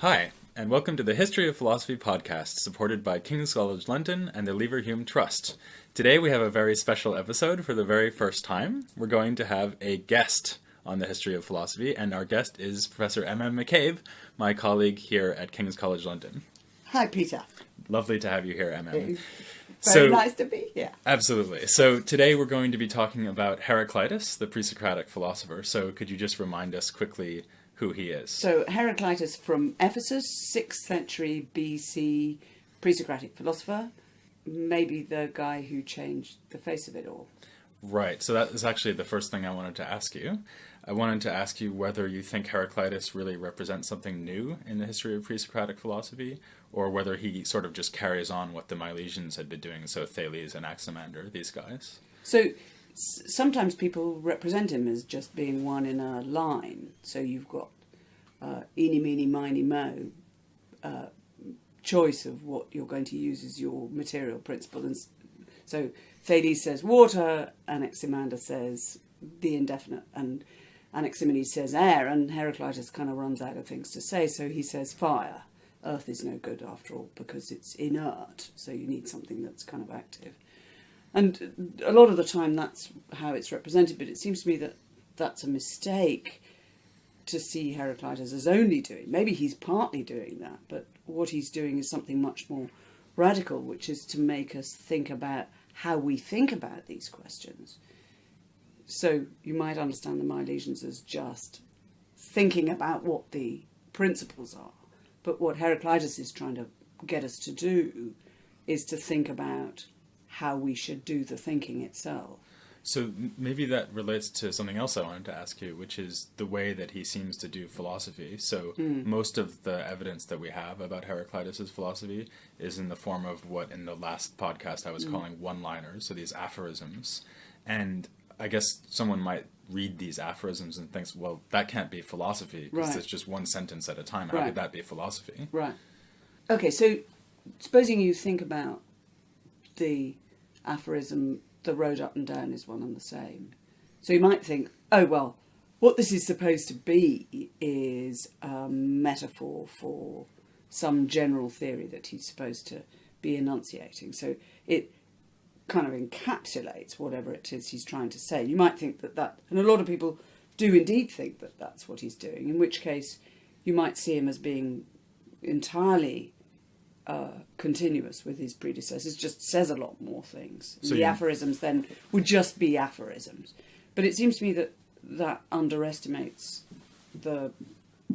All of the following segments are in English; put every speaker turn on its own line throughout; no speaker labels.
Hi, and welcome to the History of Philosophy podcast, supported by King's College London and the Leverhulme Trust. Today we have a very special episode. For the very first time, we're going to have a guest on the History of Philosophy, and our guest is Professor MM McCabe, my colleague here at King's College London.
Hi, Peter.
Lovely to have you here, MM.
Very nice to be here.
Absolutely. So today we're going to be talking about Heraclitus, the pre-Socratic philosopher. So could you just remind us quickly who he is?
So Heraclitus from Ephesus, 6th century BC, pre-Socratic philosopher, maybe the guy who changed the face of it all.
Right. So that is actually the first thing I wanted to ask you. I wanted to ask you whether you think Heraclitus really represents something new in the history of pre-Socratic philosophy, or whether he sort of just carries on what the Milesians had been doing, so Thales and Anaximander, these guys.
So sometimes people represent him as just being one in a line. So you've got eeny, meeny, miny, mo, choice of what you're going to use as your material principle. And so Thales says water, Anaximander says the indefinite, and Anaximenes says air, and Heraclitus kind of runs out of things to say, so he says fire. Earth is no good after all because it's inert, so you need something that's kind of active. And a lot of the time that's how it's represented, but it seems to me that that's a mistake to see Heraclitus as only doing. Maybe he's partly doing that, but what he's doing is something much more radical, which is to make us think about how we think about these questions. So you might understand the Milesians as just thinking about what the principles are. But what Heraclitus is trying to get us to do is to think about how we should do the thinking itself.
So maybe that relates to something else I wanted to ask you, which is the way that he seems to do philosophy. So most of the evidence that we have about Heraclitus' philosophy is in the form of what in the last podcast I was calling one-liners, so these aphorisms. And I guess someone might read these aphorisms and thinks, well, that can't be philosophy because it's just one sentence at a time. How could that be philosophy?
Right. Okay, so supposing you think about the aphorism, the road up and down is one and the same. So you might think, oh, well, what this is supposed to be is a metaphor for some general theory that he's supposed to be enunciating. So it kind of encapsulates whatever it is he's trying to say. You might think that, and a lot of people do indeed think that that's what he's doing, in which case you might see him as being entirely continuous with his predecessors, just says a lot more things. So the aphorisms then would just be aphorisms. But it seems to me that underestimates the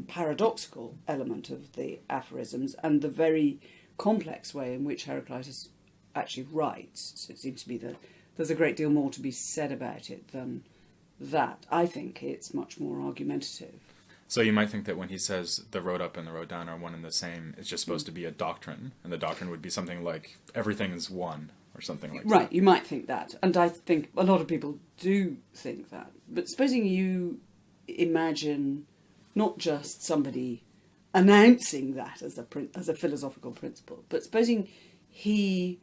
paradoxical element of the aphorisms and the very complex way in which Heraclitus actually writes. So it seems to me that there's a great deal more to be said about it than that. I think it's much more argumentative.
So you might think that when he says the road up and the road down are one and the same, it's just supposed to be a doctrine, and the doctrine would be something like everything is one, or something like that.
Right, you might think that, and I think a lot of people do think that. But supposing you imagine not just somebody announcing that as a philosophical principle, but supposing he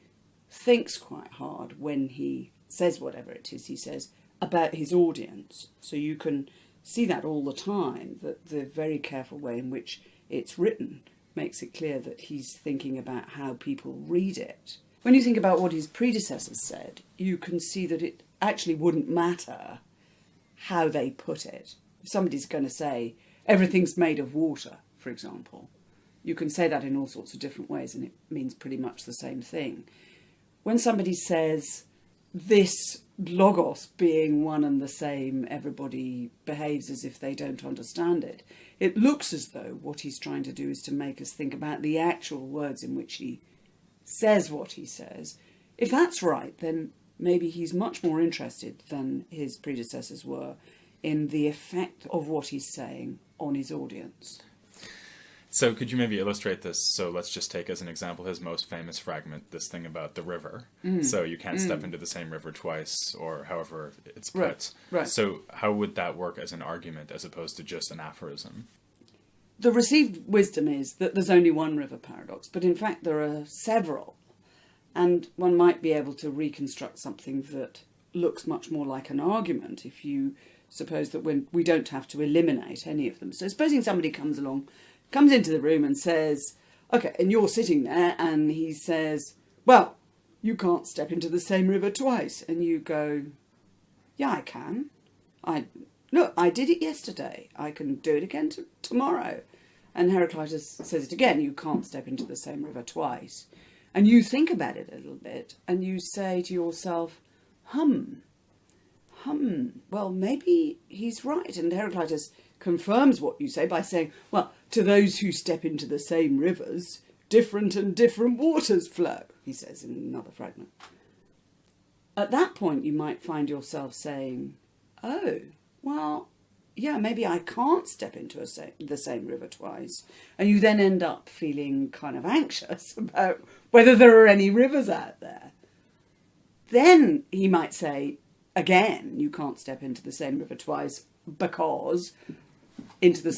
thinks quite hard when he says whatever it is he says about his audience. So you can see that all the time, that the very careful way in which it's written makes it clear that he's thinking about how people read it. When you think about what his predecessors said, you can see that it actually wouldn't matter how they put it. If somebody's going to say, everything's made of water, for example, you can say that in all sorts of different ways and it means pretty much the same thing. When somebody says, this logos being one and the same, everybody behaves as if they don't understand it, it looks as though what he's trying to do is to make us think about the actual words in which he says what he says. If that's right, then maybe he's much more interested than his predecessors were in the effect of what he's saying on his audience.
So could you maybe illustrate this? So let's just take as an example his most famous fragment, this thing about the river. So you can't step into the same river twice, or however it's put.
Right.
So how would that work as an argument as opposed to just an aphorism?
The received wisdom is that there's only one river paradox, but in fact there are several. And one might be able to reconstruct something that looks much more like an argument if you suppose that we don't have to eliminate any of them. So supposing somebody comes along comes into the room and says, okay, and you're sitting there, and he says, well, you can't step into the same river twice. And you go, yeah, I can. Look, I did it yesterday. I can do it again tomorrow. And Heraclitus says it again, you can't step into the same river twice. And you think about it a little bit, and you say to yourself, well, maybe he's right. And Heraclitus confirms what you say by saying, well, to those who step into the same rivers, different and different waters flow, he says in another fragment. At that point, you might find yourself saying, oh, well, yeah, maybe I can't step into the same river twice. And you then end up feeling kind of anxious about whether there are any rivers out there. Then he might say, again, you can't step into the same river twice because in the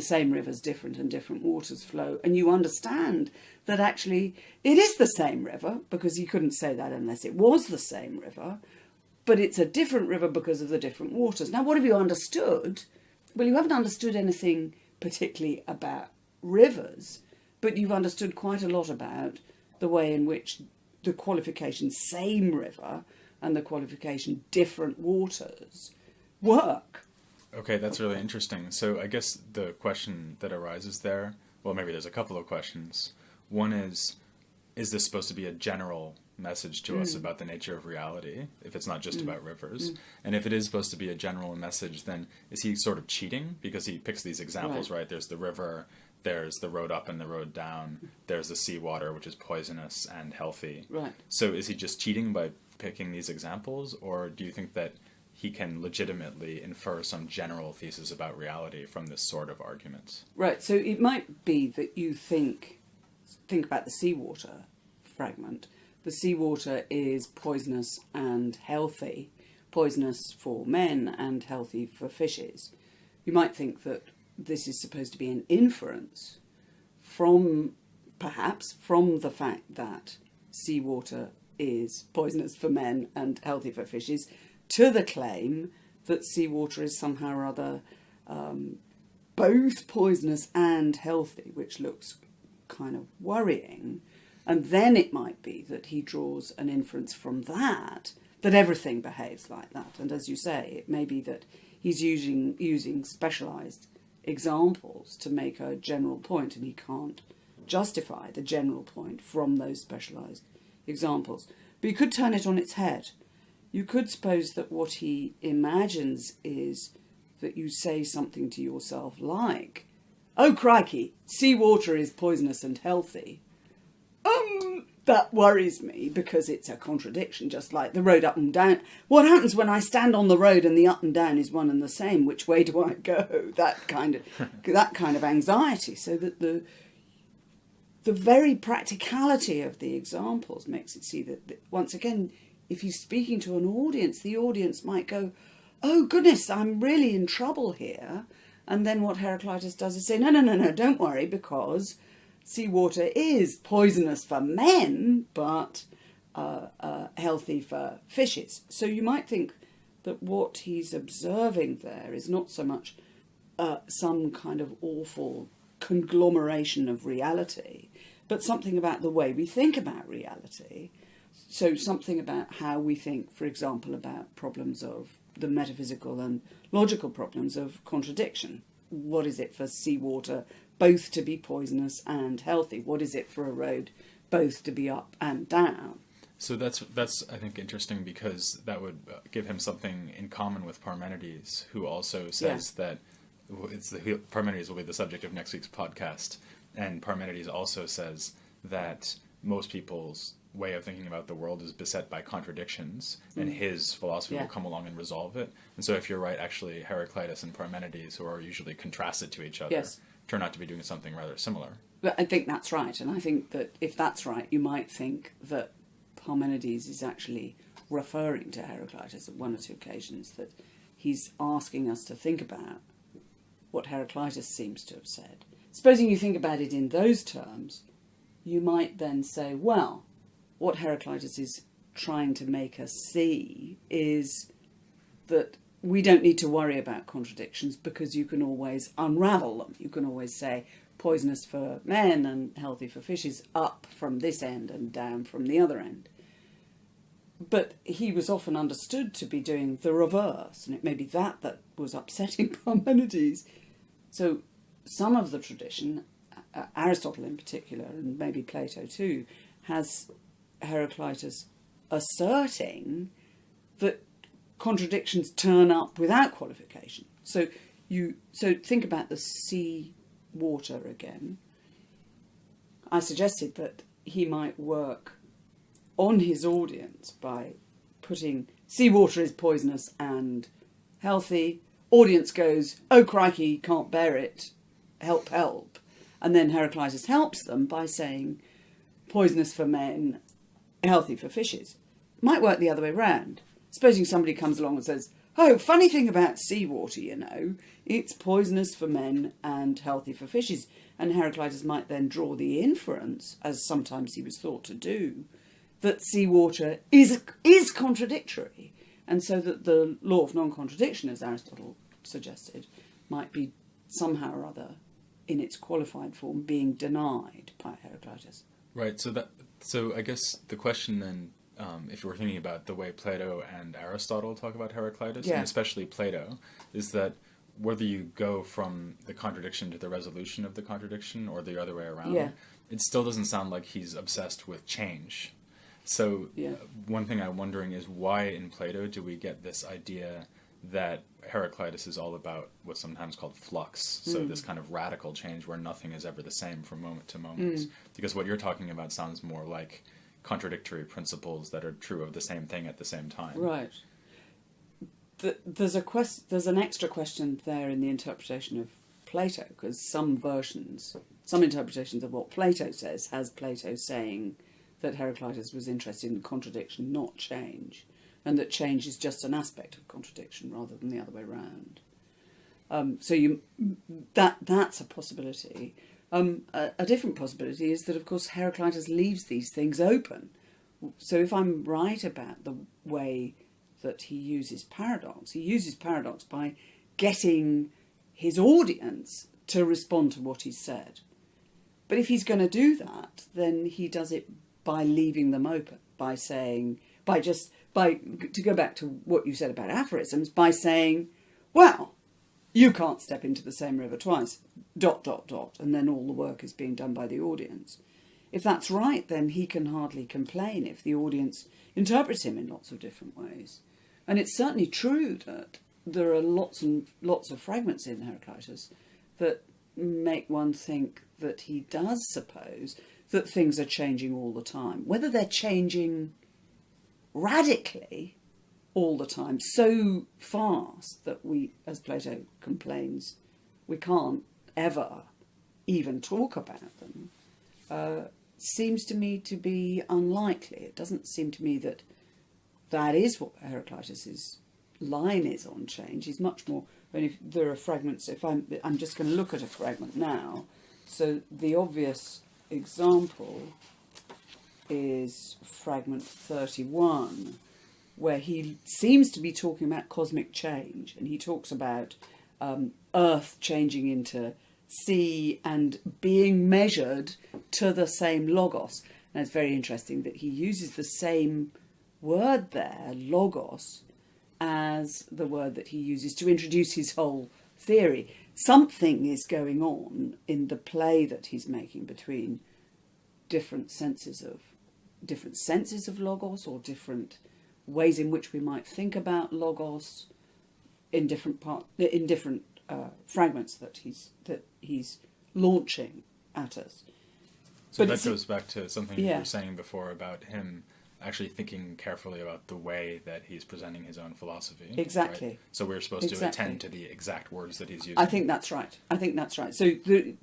same rivers different and different waters flow. And you understand that actually it is the same river, because he couldn't say that unless it was the same river, but it's a different river because of the different waters. Now, what have you understood? Well, you haven't understood anything particularly about rivers, but you've understood quite a lot about the way in which the qualification same river and the qualification different waters work.
Okay, that's really interesting. So I guess the question that arises there, well, maybe there's a couple of questions. One is this supposed to be a general message to us about the nature of reality, if it's not just about rivers? And if it is supposed to be a general message, then is he sort of cheating? Because he picks these examples, right? There's the river, there's the road up and the road down, there's the seawater, which is poisonous and healthy.
Right.
So is he just cheating by picking these examples, or do you think that he can legitimately infer some general thesis about reality from this sort of argument?
Right, so it might be that you think about the seawater fragment. The seawater is poisonous and healthy, poisonous for men and healthy for fishes. You might think that this is supposed to be an inference perhaps from the fact that seawater is poisonous for men and healthy for fishes, to the claim that seawater is somehow or other both poisonous and healthy, which looks kind of worrying. And then it might be that he draws an inference from that everything behaves like that. And as you say, it may be that he's using specialised examples to make a general point, and he can't justify the general point from those specialised examples. But you could turn it on its head. You could suppose that what he imagines is that you say something to yourself like, oh crikey, seawater is poisonous and healthy. That worries me because it's a contradiction, just like the road up and down. What happens when I stand on the road and the up and down is one and the same? Which way do I go? That kind of anxiety. So that the very practicality of the examples makes it see that once again, if he's speaking to an audience, the audience might go, oh goodness, I'm really in trouble here. And then what Heraclitus does is say, no, don't worry, because seawater is poisonous for men, but healthy for fishes. So you might think that what he's observing there is not so much some kind of awful conglomeration of reality, but something about the way we think about reality. So something about how we think, for example, about problems of the metaphysical and logical problems of contradiction. What is it for seawater both to be poisonous and healthy? What is it for a road both to be up and down?
So that's I think interesting, because that would give him something in common with Parmenides, who also says that Parmenides will be the subject of next week's podcast, and Parmenides also says that most people's way of thinking about the world is beset by contradictions, and his philosophy will come along and resolve it. And so if you're right, actually Heraclitus and Parmenides, who are usually contrasted to each other, turn out to be doing something rather similar.
But I think that's right, and I think that if that's right, you might think that Parmenides is actually referring to Heraclitus at one or two occasions, that he's asking us to think about what Heraclitus seems to have said. Supposing you think about it in those terms, you might then say, well, what Heraclitus is trying to make us see is that we don't need to worry about contradictions, because you can always unravel them. You can always say, poisonous for men and healthy for fishes up from this end and down from the other end. But he was often understood to be doing the reverse, and it may be that was upsetting Parmenides. So some of the tradition, Aristotle in particular, and maybe Plato too, has Heraclitus asserting that contradictions turn up without qualification. So think about the sea water again. I suggested that he might work on his audience by putting seawater is poisonous and healthy. Audience goes, oh crikey, can't bear it, help, help. And then Heraclitus helps them by saying poisonous for men, healthy for fishes. Might work the other way round. Supposing somebody comes along and says, oh, funny thing about seawater, you know, it's poisonous for men and healthy for fishes. And Heraclitus might then draw the inference, as sometimes he was thought to do, that seawater is contradictory, and so that the law of non-contradiction, as Aristotle suggested, might be somehow or other, in its qualified form, being denied by Heraclitus.
Right. So I guess the question then, if we're thinking about the way Plato and Aristotle talk about Heraclitus, and especially Plato, is that whether you go from the contradiction to the resolution of the contradiction or the other way around, it still doesn't sound like he's obsessed with change. So one thing I'm wondering is why in Plato do we get this idea that Heraclitus is all about what's sometimes called flux, so this kind of radical change where nothing is ever the same from moment to moment? Because what you're talking about sounds more like contradictory principles that are true of the same thing at the same time.
Right. There's an extra question there in the interpretation of Plato, because some interpretations of what Plato says has Plato saying that Heraclitus was interested in contradiction, not change, and that change is just an aspect of contradiction rather than the other way around. That's a possibility. A different possibility is that, of course, Heraclitus leaves these things open. So if I'm right about the way that he uses paradox by getting his audience to respond to what he's said. But if he's going to do that, then he does it by leaving them open, to go back to what you said about aphorisms, by saying, well, you can't step into the same river twice, ... and then all the work is being done by the audience. If that's right, then he can hardly complain if the audience interprets him in lots of different ways. And it's certainly true that there are lots and lots of fragments in Heraclitus that make one think that he does suppose that things are changing all the time. Whether they're changing radically all the time, so fast that we, as Plato complains, we can't ever even talk about them, seems to me to be unlikely. It doesn't seem to me that that is what Heraclitus's line is on change. He's much more, and if there are fragments, if I'm just going to look at a fragment now. So the obvious example is fragment 31, where he seems to be talking about cosmic change, and he talks about Earth changing into sea and being measured to the same logos. And it's very interesting that he uses the same word there, logos, as the word that he uses to introduce his whole theory. Something is going on in the play that he's making between different senses of logos, or different ways in which we might think about logos in different fragments that he's launching at us.
So that goes back to something you were saying before about him actually thinking carefully about the way that he's presenting his own philosophy.
Exactly.
Right? So we're supposed to attend to the exact words that he's using.
I think that's right. So,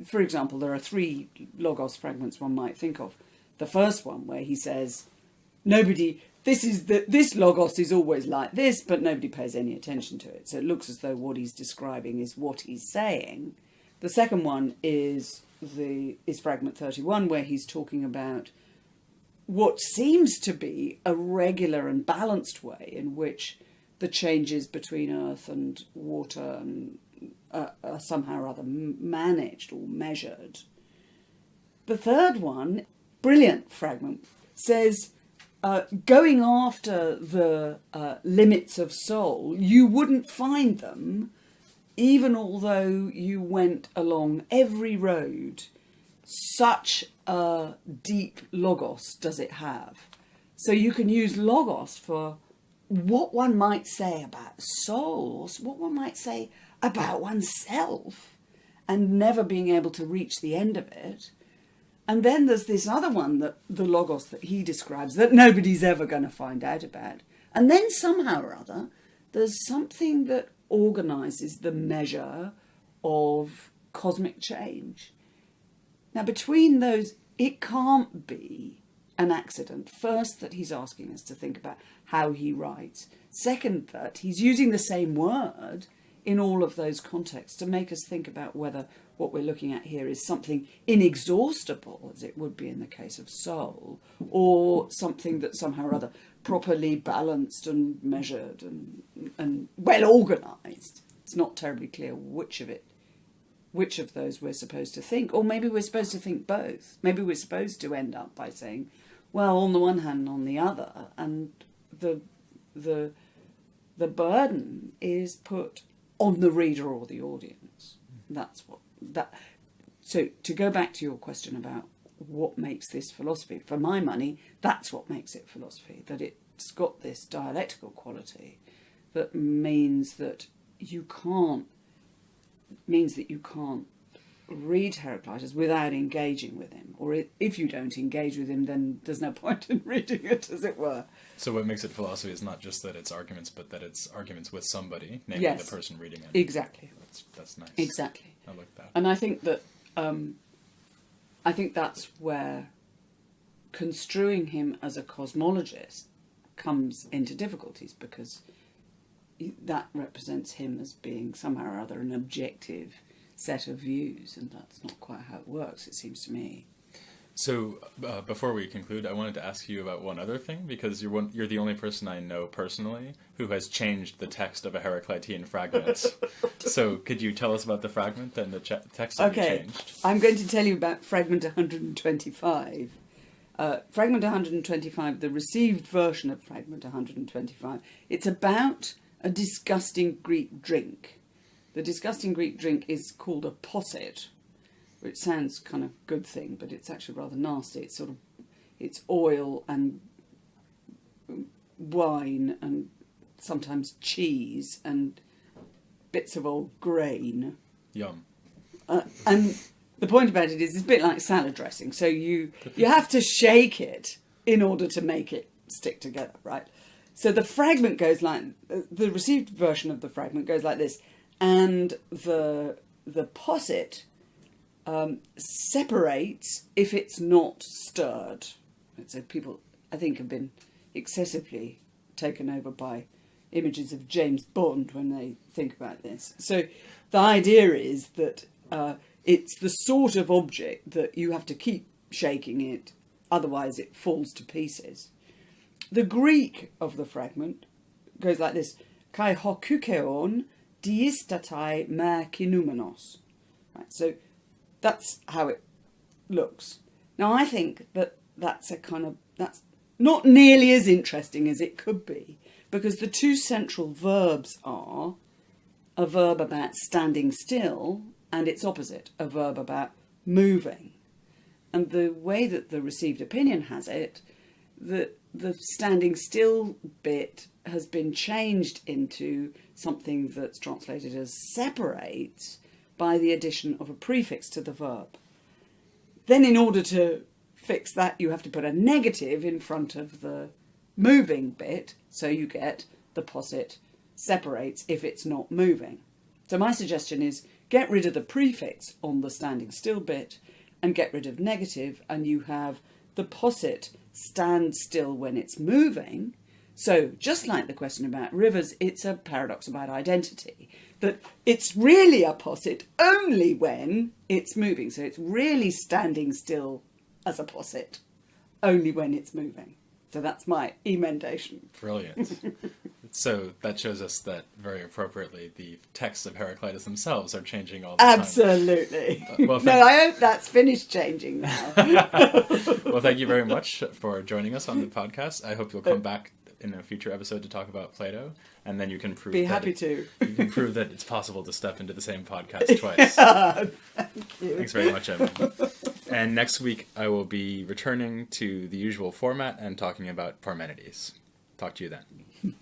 for example, there are 3 logos fragments one might think of. The first one where he says, this logos is always like this, but nobody pays any attention to it. So it looks as though what he's describing is what he's saying. The second one is fragment 31, where he's talking about what seems to be a regular and balanced way in which the changes between earth and water and are somehow or other managed or measured. The third one, brilliant fragment, says going after the limits of soul, you wouldn't find them even although you went along every road. Such a deep logos does it have. So you can use logos for what one might say about souls, what one might say about oneself, and never being able to reach the end of it. And then there's this other one, that the logos that he describes, that nobody's ever going to find out about. And then somehow or other, there's something that organises the measure of cosmic change. Now, between those, it can't be an accident. First, that he's asking us to think about how he writes. Second, that he's using the same word in all of those contexts to make us think about whether what we're looking at here is something inexhaustible, as it would be in the case of soul, or something that somehow or other properly balanced and measured and well organised. It's not terribly clear which of those we're supposed to think, or maybe we're supposed to think both. Maybe we're supposed to end up by saying, well, on the one hand and on the other, and the burden is put on the reader or the audience. So to go back to your question about what makes this philosophy, for my money, that's what makes it philosophy, that it's got this dialectical quality that means that you can't read Heraclitus without engaging with him, or if you don't engage with him, then there's no point in reading it, as it were.
So what makes it philosophy is not just that it's arguments, but that it's arguments with somebody, namely
Yes.
the person reading it.
Exactly.
That's nice.
Exactly.
I like that.
And I think that that's where construing him as a cosmologist comes into difficulties, because that represents him as being somehow or other an objective set of views, and that's not quite how it works, it seems to me.
So before we conclude, I wanted to ask you about one other thing, because you're the only person I know personally who has changed the text of a Heraclitean fragment. So could you tell us about the fragment and the text that you changed?
I'm going to tell you about fragment 125. Fragment 125, the received version of fragment 125, it's about a disgusting Greek drink. The disgusting Greek drink is called a posset, which sounds kind of good thing, but it's actually rather nasty. It's oil and wine and sometimes cheese and bits of old grain.
Yum.
And the point about it is it's a bit like salad dressing. So you have to shake it in order to make it stick together, right? So the fragment goes like, the received version of the fragment goes like this, and the posset separates if it's not stirred. So people, I think, have been excessively taken over by images of James Bond when they think about this. So the idea is that it's the sort of object that you have to keep shaking it, otherwise it falls to pieces. The Greek of the fragment goes like this: kai hokukeon diistatai me kinumenos. Right, so that's how it looks. Now I think that that's not nearly as interesting as it could be, because the two central verbs are a verb about standing still and its opposite, a verb about moving. And the way that the received opinion has it, the standing still bit has been changed into something that's translated as separates by the addition of a prefix to the verb. Then in order to fix that, you have to put a negative in front of the moving bit, so you get the posset separates if it's not moving. So my suggestion is get rid of the prefix on the standing still bit and get rid of negative, and you have the posset stand still when it's moving. So just like the question about rivers, it's a paradox about identity, that it's really a posset only when it's moving. So it's really standing still as a posset only when it's moving. So that's my emendation.
Brilliant. So that shows us that, very appropriately, the texts of Heraclitus themselves are changing all the time.
Absolutely.
Well,
no, I hope that's finished changing now.
Well, thank you very much for joining us on the podcast. I hope you'll come back in a future episode to talk about Plato, and then you can prove
Be happy to.
You can prove that it's possible to step into the same podcast twice.
Thank you.
Thanks very much, Emma. And next week I will be returning to the usual format and talking about Parmenides. Talk to you then.